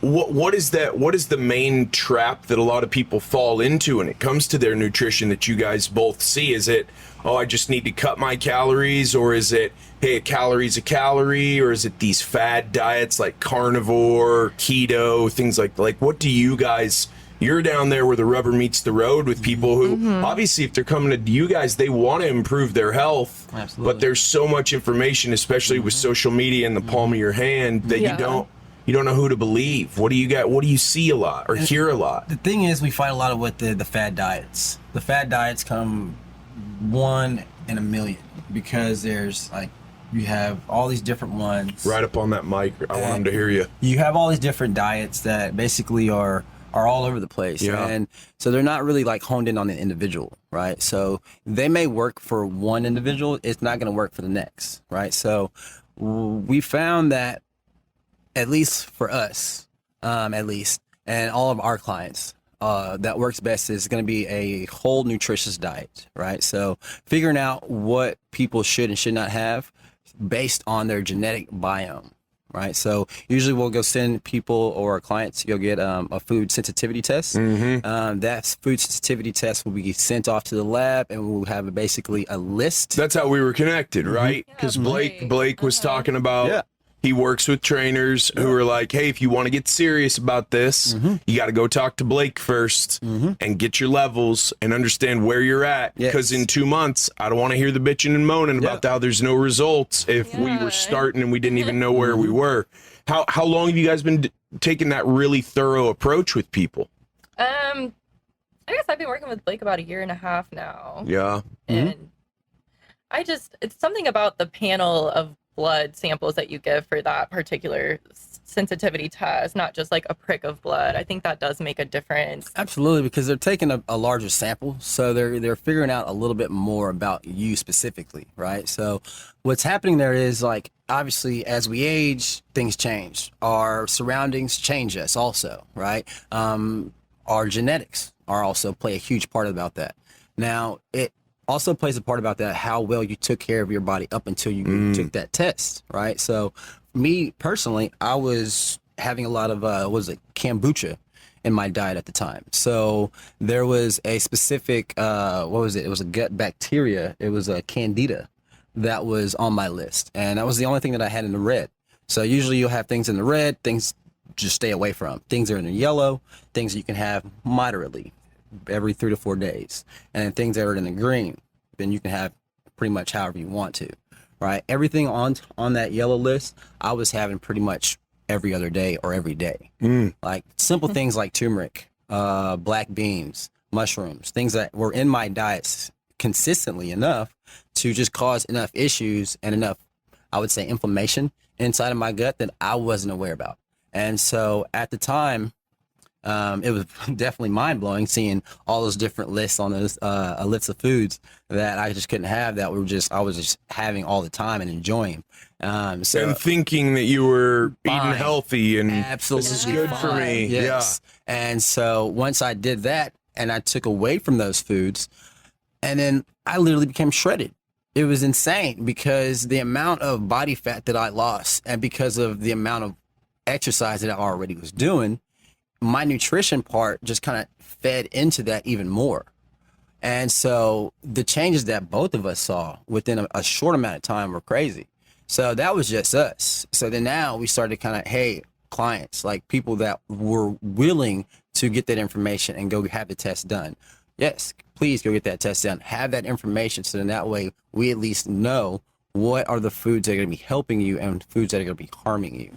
what is that? What is the main trap that a lot of people fall into when it comes to their nutrition that you guys both see? Is it, oh, I just need to cut my calories, or is it, hey, a calorie is a calorie, or is it these fad diets like carnivore, keto, things like what do you guys? You're down there where the rubber meets the road with people who obviously, if they're coming to you guys, they want to improve their health. Absolutely. But there's so much information, especially with social media in the palm of your hand, that you don't know who to believe. What do you got? What do you see a lot or hear a lot? The thing is, we fight a lot with the fad diets. The fad diets come 1 in a million, because there's like, you have all these different ones. Right up on that mic. I want them to hear you. You have all these different diets that basically are all over the place. Yeah. And so they're not really like honed in on the individual, right? So they may work for one individual, it's not going to work for the next, right? So we found that, at least for us, and all of our clients, that works best is going to be a whole nutritious diet, right? So figuring out what people should and should not have based on their genetic biome, right? So usually we'll go send people or our clients, you'll get a food sensitivity test. That food sensitivity test will be sent off to the lab, and we'll have basically a list. That's how we were connected, right? Because Blake was talking about, he works with trainers who are like, hey, if you want to get serious about this, you got to go talk to Blake first and get your levels and understand where you're at. Because in 2 months, I don't want to hear the bitching and moaning about how there's no results if we were starting and we didn't even know where we were. How long have you guys been taking that really thorough approach with people? I guess I've been working with Blake about 1.5 years now. Yeah. And it's something about the panel of blood samples that you give for that particular sensitivity test, not just like a prick of blood. I think that does make a difference. Absolutely, because they're taking a larger sample, so they're figuring out a little bit more about you specifically, right? So what's happening there is, like, obviously as we age, things change. Our surroundings change us also, right? Our genetics are also play a huge part about that. Now, it also plays a part about that, how well you took care of your body up until you took that test, right? So me personally, I was having a lot of, kombucha in my diet at the time. So there was a specific, It was a gut bacteria. It was a candida that was on my list. And that was the only thing that I had in the red. So usually you'll have things in the red, things just stay away from. Things are in the yellow, things you can have moderately every 3 to 4 days. And then things that are in the green, then you can have pretty much however you want to, right? Everything on that yellow list, I was having pretty much every other day or every day. Like simple things like turmeric, black beans, mushrooms, things that were in my diets consistently enough to just cause enough issues and enough, I would say, inflammation inside of my gut that I wasn't aware about. And so at the time, it was definitely mind-blowing seeing all those different lists on those lists of foods that I just couldn't have, that I was just having all the time and enjoying. And thinking that you were eating healthy and absolutely this is good for me. Yes. Yeah. And so once I did that and I took away from those foods, and then I literally became shredded. It was insane because the amount of body fat that I lost, and because of the amount of exercise that I already was doing, my nutrition part just kind of fed into that even more. And so the changes that both of us saw within a short amount of time were crazy. So that was just us. So then now we started kind of, hey, clients, like people that were willing to get that information and go have the test done. Yes, please go get that test done. Have that information, so then that way we at least know what are the foods that are going to be helping you and foods that are going to be harming you.